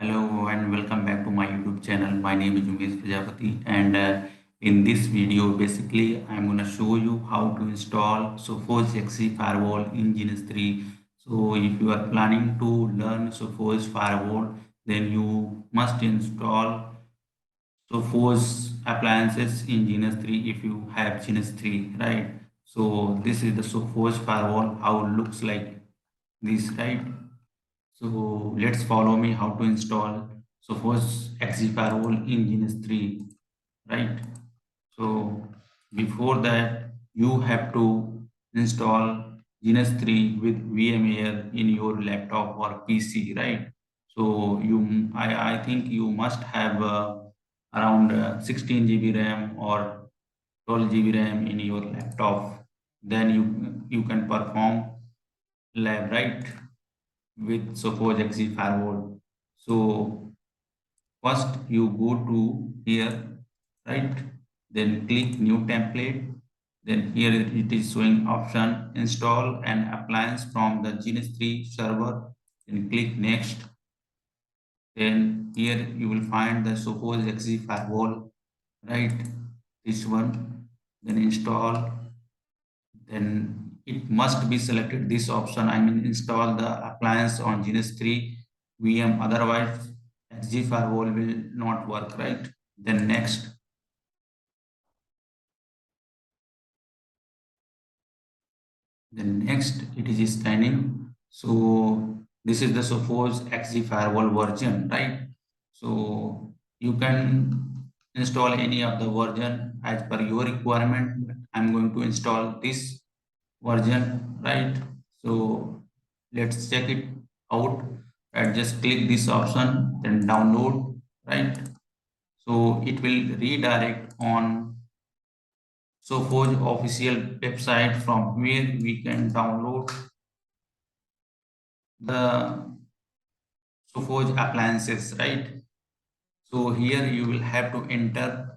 Hello and welcome back to my YouTube channel. My name is Umesh Prajapati, and in this video basically I'm going to show you how to install Sophos XG Firewall in gns3. So if you are planning to learn Sophos Firewall, then you must install Sophos appliances in gns3 if you have gns3, right? So this is the Sophos Firewall, how it looks like this, right? So let's follow me how to install Sophos XG Firewall in gns3, right? So before that, you have to install gns3 with VMware in your laptop or PC, right? So I think you must have around 16 GB RAM or 12 GB RAM in your laptop. Then you can perform lab, right? With Sophos XG Firewall. So first you go to here, right? Then click new template. Then here it is showing option install an appliance from the gns3 server. Then click next. Then here you will find the Sophos XG Firewall, right? This one. Then install. Then it must be selected this option. I mean, install the appliance on gns3 VM. Otherwise, XG firewall will not work, right? Then next, it is scanning. So this is the Sophos XG firewall version, right? So you can install any of the version as per your requirement. I'm going to install this version, right? So let's check it out. And just click this option, then download, right? So it will redirect on Sophos official website from where we can download the Sophos appliances, right? So here you will have to enter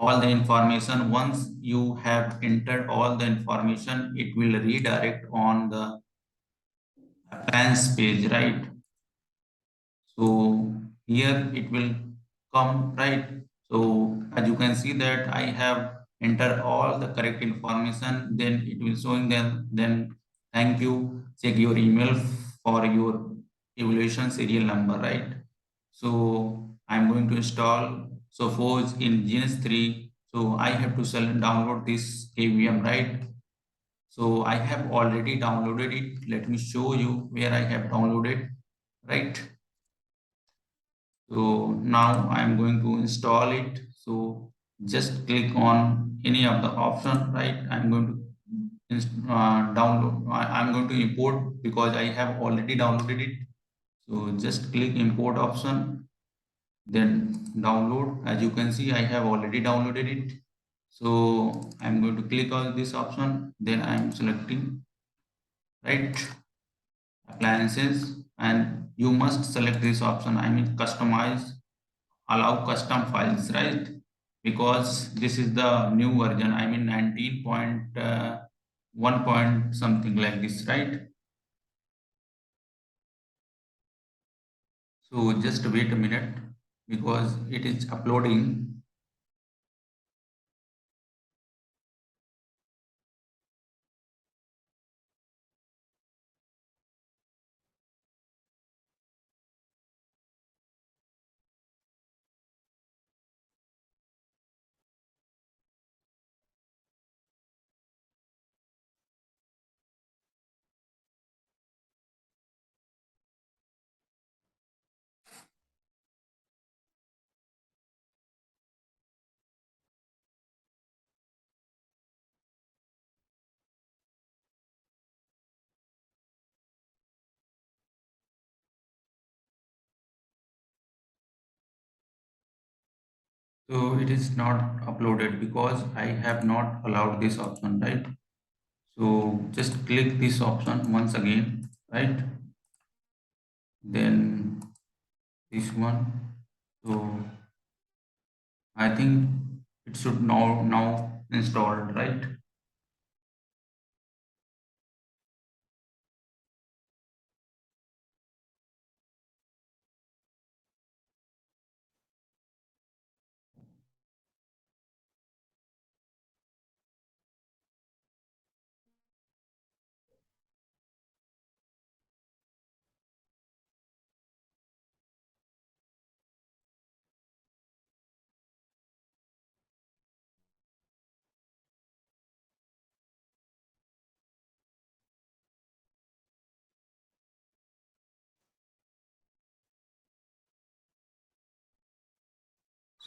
all the information. Once you have entered all the information, it will redirect on the appliance page, right? So here it will come, right? So as you can see that I have entered all the correct information, then it will showing them, then thank you, check your email for your evaluation serial number, right? So I'm going to install Sophos in gns3. So I have to download this KVM, right? So I have already downloaded it. Let me show you where I have downloaded, right? So now I'm going to install it. So just click on any of the option, right? I'm going to download. I'm going to import because I have already downloaded it. So just click import option, then download. As you can see, I have already downloaded it. So I'm going to click on this option. Then I'm selecting, right, appliances, and you must select this option. I mean customize, allow custom files, right? Because this is the new version. I mean 19.1 point something like this, right? So just wait a minute because it is uploading. So it is not uploaded because I have not allowed this option, right? So just click this option once again, right? Then this one. So I think it should now installed, right?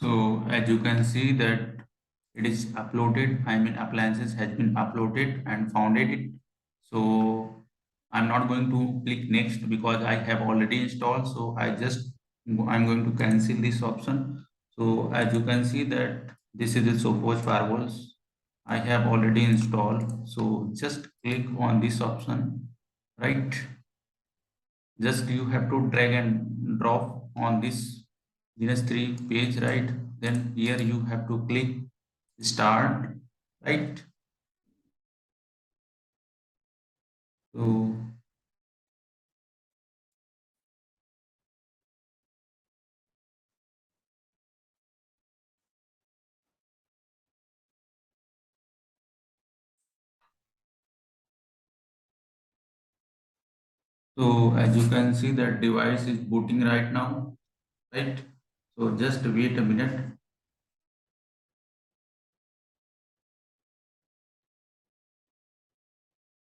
So as you can see that it is uploaded, I mean appliances has been uploaded and founded it. So I'm not going to click next because I have already installed. So I'm going to cancel this option. So as you can see that this is the Sophos firewalls I have already installed. So just click on this option, right? Just you have to drag and drop on this gns3 page, right? Then here you have to click start, right? So as you can see that device is booting right now, right? So just wait a minute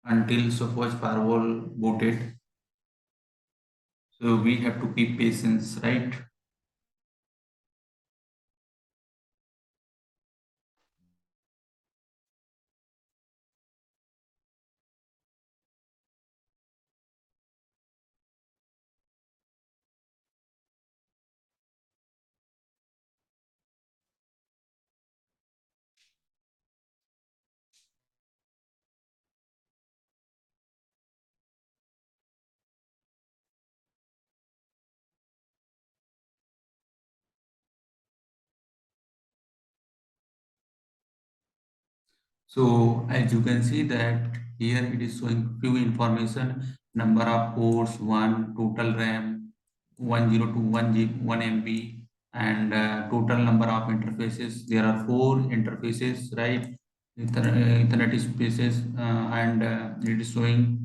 until Sophos firewall booted. So we have to keep patience, right? So as you can see that here it is showing few information, number of ports, one, total RAM, 1021 G, 1 MB, and total number of interfaces. There are four interfaces, right? Ethernet spaces, and it is showing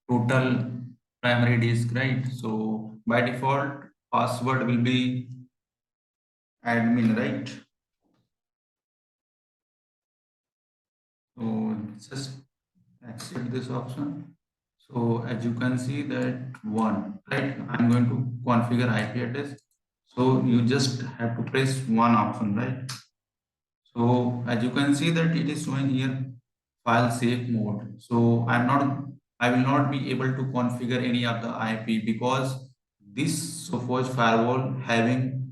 total primary disk, right? So by default, password will be admin, right? So just accept this option. So as you can see that one, right? I'm going to configure IP address. So you just have to press one option, right? So as you can see that it is showing here file safe mode. So I will not be able to configure any of the IP because this Sophos firewall having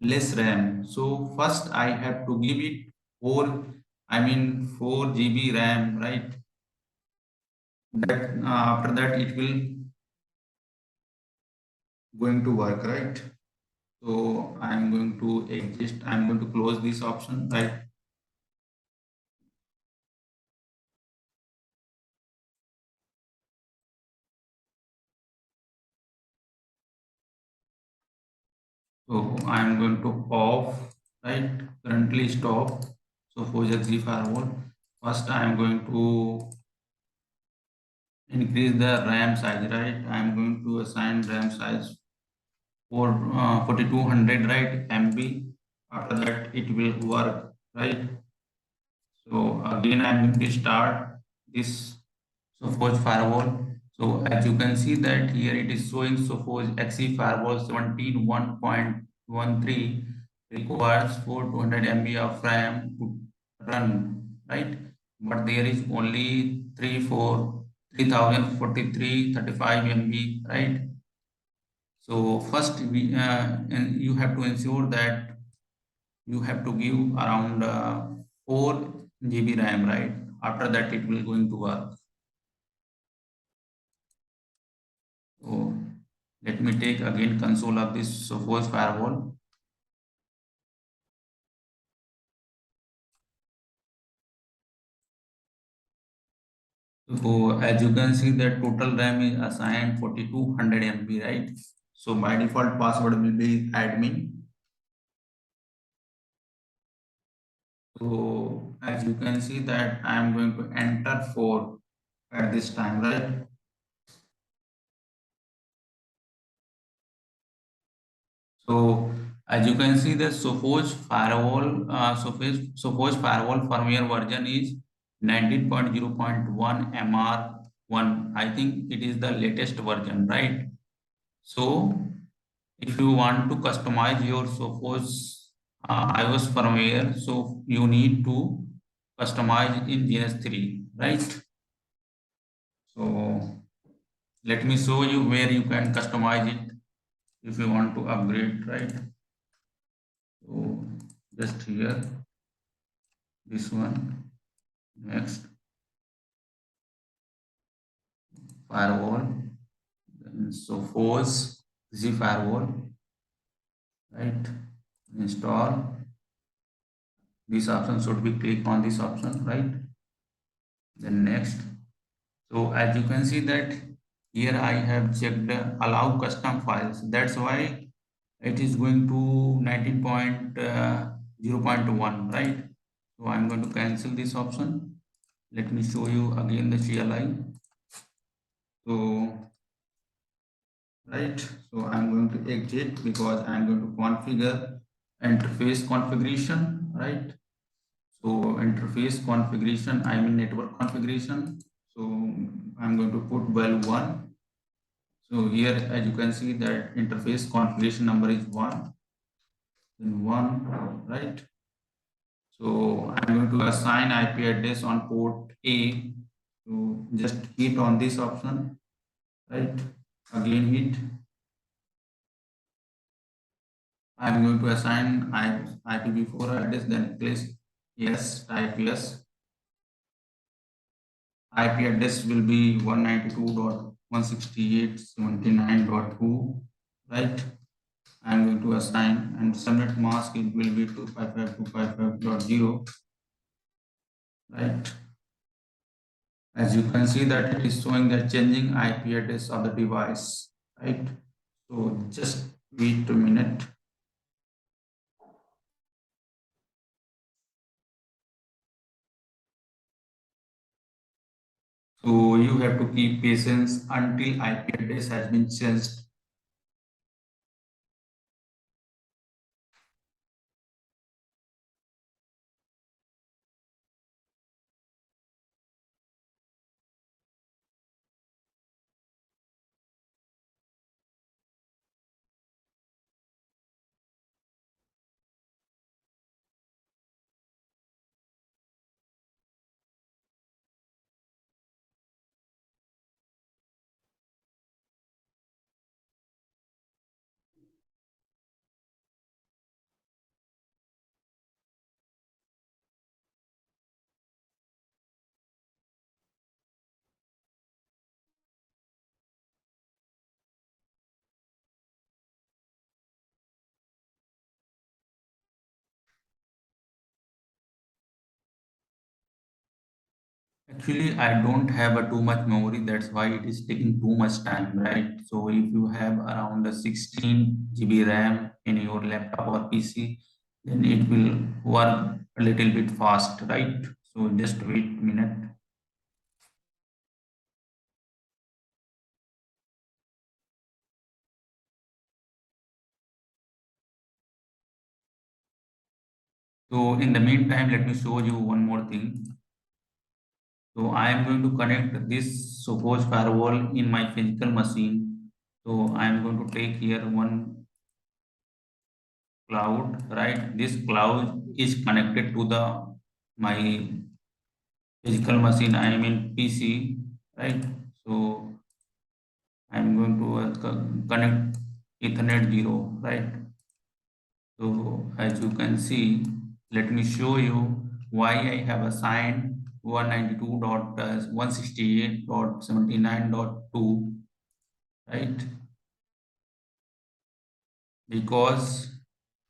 less RAM. So first I have to give it 4 GB RAM, right? That after that it will going to work, right? So I'm going to exist. I'm going to close this option, right? So I'm going to off, right? Currently stop. So for XG firewall, first I'm going to increase the RAM size, right? I'm going to assign RAM size for 4200, right? MB. After that, it will work, right? So again, I'm going to start this Sophos firewall. So as you can see that here it is showing Sophos XG Firewall 17.1.13 requires 4200 MB of RAM to run, right? But there is only 3043 MB, right? So first and you have to ensure that you have to give around 4 GB RAM, right? After that it will going to work. So let me take again console of this Sophos firewall. So as you can see that total RAM is assigned 4200 MB, right? So by default password will be admin. So as you can see that I am going to enter 4 at this time, right? So as you can see the Sophos firewall firmware version is 19.0.1 MR1. I think it is the latest version, right? So if you want to customize your Sophos iOS firmware. So you need to customize in GNS3, right? So let me show you where you can customize it if you want to upgrade, right? So just here, this one, next, firewall, then Sophos XG Firewall, right? Install. This option should be click on this option, right? Then next. So as you can see that here I have checked allow custom files. That's why it is going to 19.0.1, right? So I'm going to cancel this option. Let me show you again the CLI. So right, so I'm going to exit because I'm going to configure interface configuration, right? So interface configuration, I mean network configuration. So I'm going to put val1. So here, as you can see that interface configuration number is 1, then 1, right? So I'm going to assign IP address on port A. So just hit on this option, right? Again hit. I'm going to assign IPv4 address, then place yes, type yes. IP address will be 192.168.79.2, right? I'm going to assign and subnet mask it will be 255.255.0, right? As you can see that it is showing that changing IP address of the device, right? So just wait a minute. So you have to keep patience until IP address has been changed. Actually, I don't have a too much memory. That's why it is taking too much time, right? So if you have around a 16 GB RAM in your laptop or PC, then it will work a little bit fast, right? So just wait a minute. So in the meantime, let me show you one more thing. So I am going to connect this Sophos firewall in my physical machine. So I am going to take here one cloud, right? This cloud is connected to the my physical machine. I am in PC, right? So I'm going to connect Ethernet 0, right? So as you can see, let me show you why I have assigned 192.168.79.2, right? Because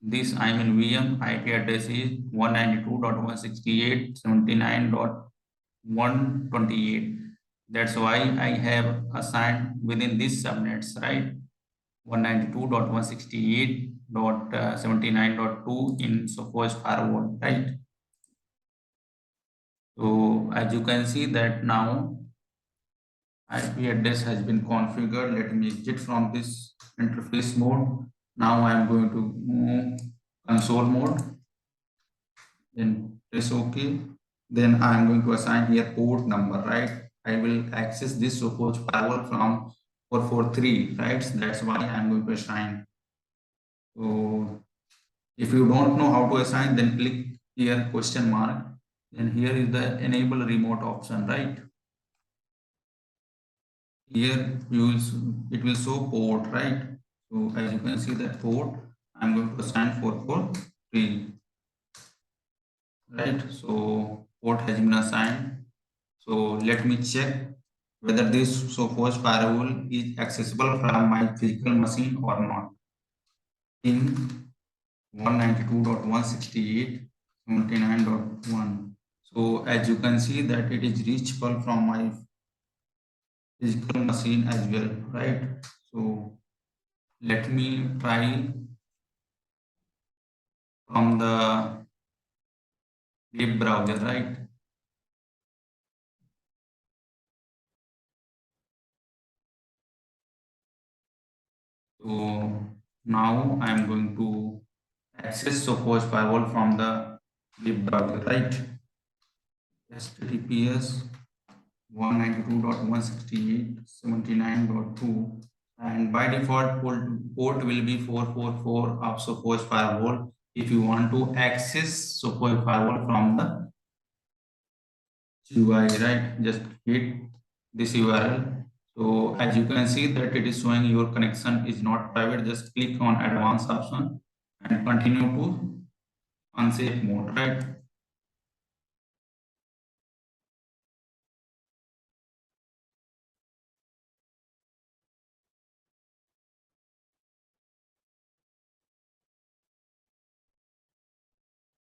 this I'm in VM IP address is 192.168.79.128. That's why I have assigned within this subnets, right? 192.168.79.2 in Sophos firewall, right? So as you can see that now IP address has been configured. Let me exit from this interface mode. Now I am going to move console mode, then press OK. Then I am going to assign here port number, right? I will access this Sophos firewall from 443, right? That's why I am going to assign. So If you don't know how to assign, then click here question mark. Then here is the enable remote option, right? Here it will show port, right? So as you can see that port, I'm going to assign 443, right? So port has been assigned. So let me check whether this Sophos firewall is accessible from my physical machine or not. In 192.168.79.1. So as you can see that it is reachable from my physical machine as well, right? So let me try from the web browser, right? So now I am going to access Sophos firewall from the web browser, right? HTTPS 192.168.79.2, and by default port will be 444 of Sophos firewall. If you want to access Sophos firewall from the GUI, right, just hit this URL. So as you can see that it is showing your connection is not private, just click on advanced option and continue to unsafe mode, right?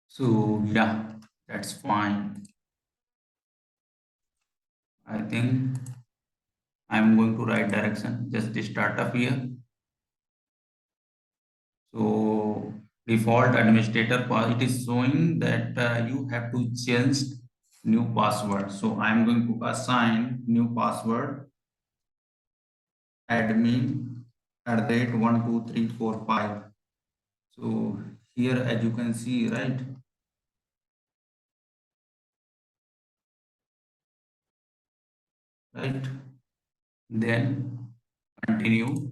So yeah, that's fine. I think I'm going to right direction. Just start up here. So default administrator, it is showing that you have to change new password. So I'm going to assign new password admin at the rate 12345. So here as you can see, right, right. Then continue.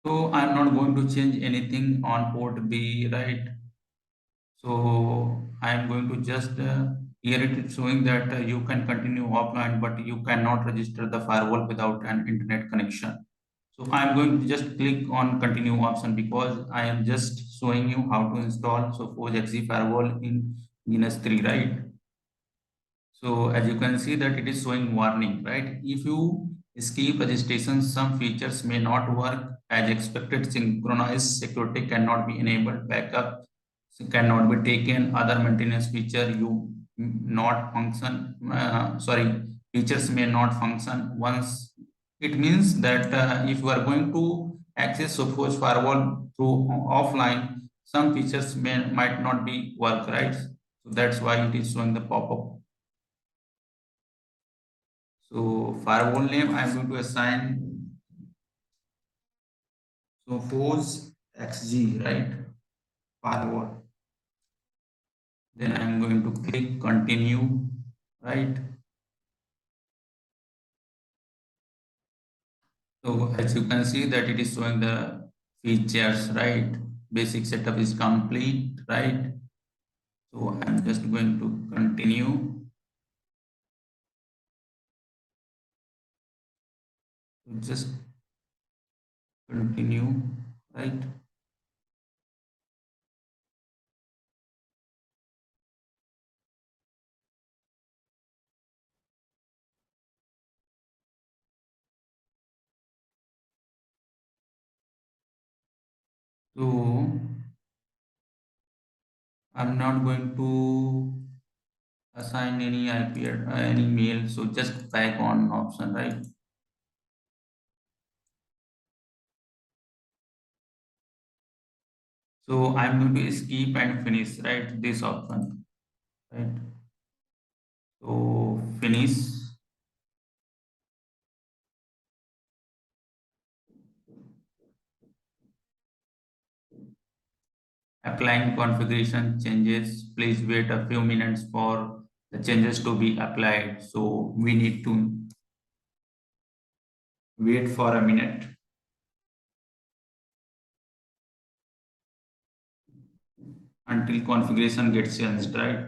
So I'm not going to change anything on port B, right? So I'm going to just here it is showing that you can continue offline, but you cannot register the firewall without an internet connection. So I'm going to just click on continue option because I am just showing you how to install Sophos XG Firewall in gns3, right? So as you can see that it is showing warning, right? If you skip registration, some features may not work as expected. Synchronized security cannot be enabled. Backup cannot be taken. Other maintenance feature you not function. Sorry, features may not function once. It means that if you are going to access Sophos firewall through offline, some features might not be work, right? So that's why it is showing the pop-up. So firewall name, I'm going to assign Sophos XG, right? Firewall. Then I'm going to click continue, right? So as you can see that it is showing the features, right? Basic setup is complete, right? So I'm just going to continue. Just continue, right? So I'm not going to assign any IP any mail. So just back on option, right? So I'm going to skip and finish, right? This option, right? So finish. Applying configuration changes. Please wait a few minutes for the changes to be applied. So we need to wait for a minute until configuration gets changed, right?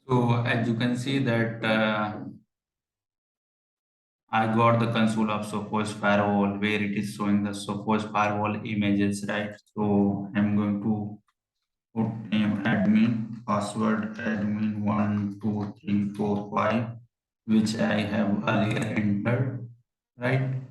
So as you can see that I got the console of Sophos Firewall where it is showing the Sophos Firewall images, right? So I'm going to put name admin, password admin 12345, which I have earlier entered, right?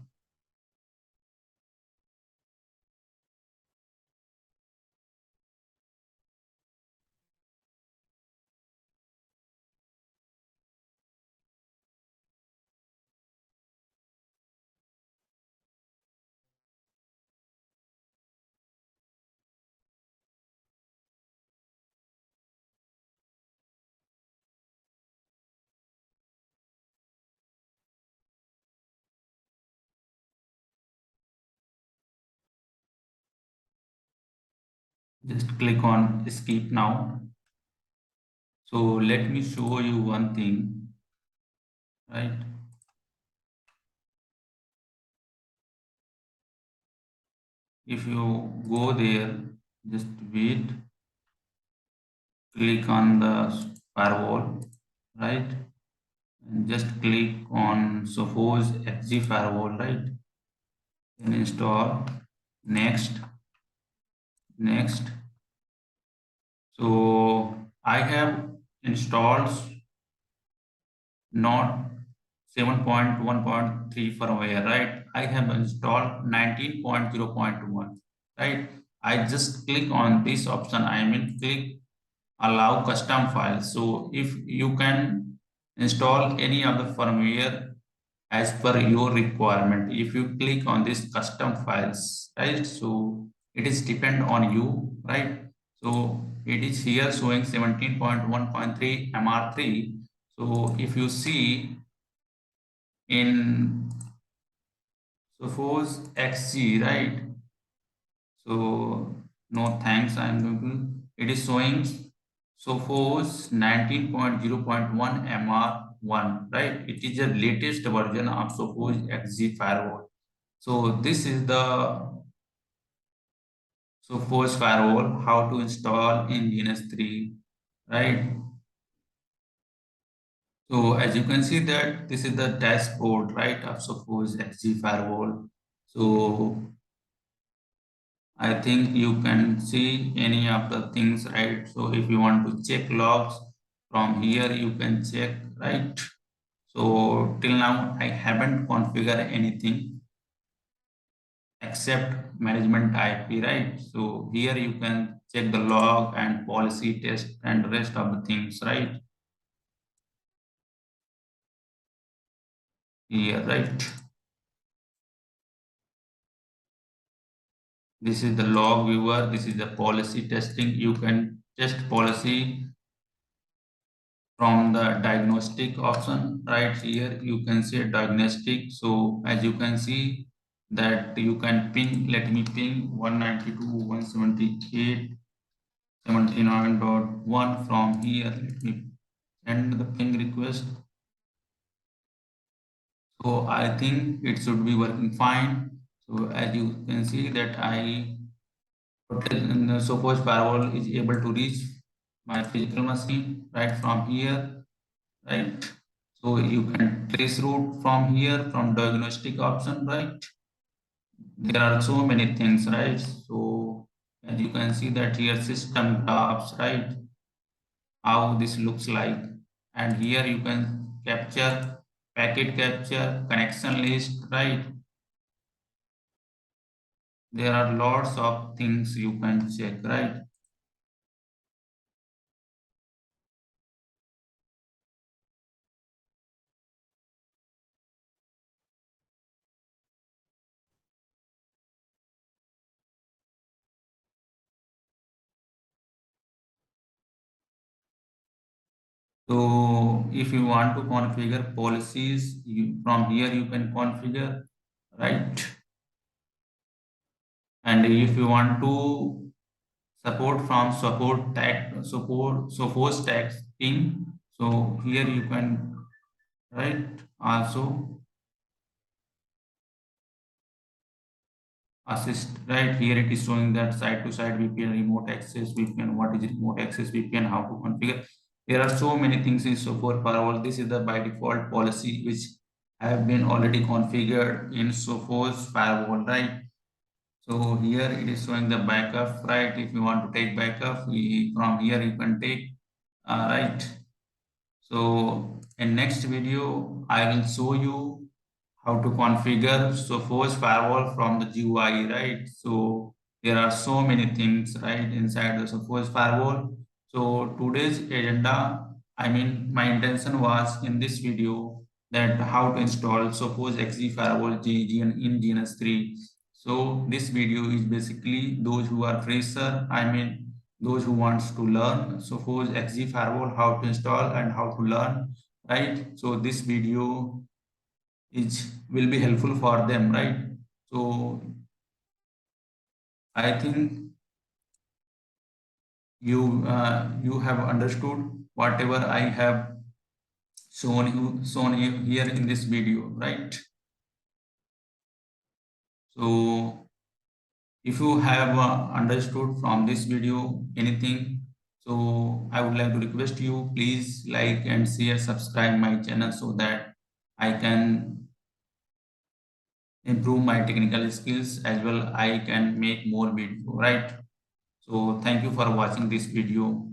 Just click on skip now. So let me show you one thing, right? If you go there, just wait, click on the firewall, right? And just click on Sophos XG Firewall, right? Then install, next, next. So I have installed not 7.1.3 firmware, right? I have installed 19.0.1, right? I just click on this option. I mean, click allow custom files. So if you can install any of the firmware as per your requirement, if you click on this custom files, right? So it is depend on you, right? So it is here showing 17.1.3 MR3. So if you see in suppose XG, right? So no thanks, I'm going to, it is showing Sophos 19.0.1 MR1, right? It is the latest version of Sophos XG Firewall. So this is the Sophos Firewall, how to install in GNS3, right? So as you can see that this is the dashboard, right, of Sophos XG Firewall. So I think you can see any of the things, right? So if you want to check logs from here, you can check, right? So till now, I haven't configured anything except management IP, right? So here you can check the log and policy test and rest of the things, right? Here, right? This is the log viewer. This is the policy testing. You can test policy from the diagnostic option right here. You can see diagnostic. So as you can see that you can ping, let me ping 192.178.79.1 from here. Let me send the ping request. So I think it should be working fine. So as you can see that the Sophos firewall is able to reach my physical machine right from here, right? So you can trace route from here from diagnostic option, right? There are so many things, right? So as you can see that here system graphs, right? How this looks like, and here you can capture packet capture connection list, right? There are lots of things you can check, right? So if you want to configure policies, from here you can configure, right? And if you want to support from support tax team, so here you can, right? Also assist, right? Here it is showing that side to side VPN, remote access VPN. What is remote access VPN? How to configure? There are so many things in Sophos firewall. This is the by default policy which have been already configured in Sophos firewall, right? So here it is showing the backup, right? If you want to take backup, from here you can take, right? So in next video, I will show you how to configure Sophos firewall from the GUI, right? So there are so many things, right, inside the Sophos firewall. So today's agenda, I mean, my intention was in this video that how to install Sophos XG Firewall in GNS3. So this video is basically those who are fresher, I mean, those who wants to learn Sophos XG Firewall, how to install and how to learn, right? So this video is will be helpful for them, right? So I think you have understood whatever I have shown you here in this video, right? So if you have understood from this video anything, so I would like to request you please like and share, subscribe my channel so that I can improve my technical skills as well. I can make more video, right? So thank you for watching this video.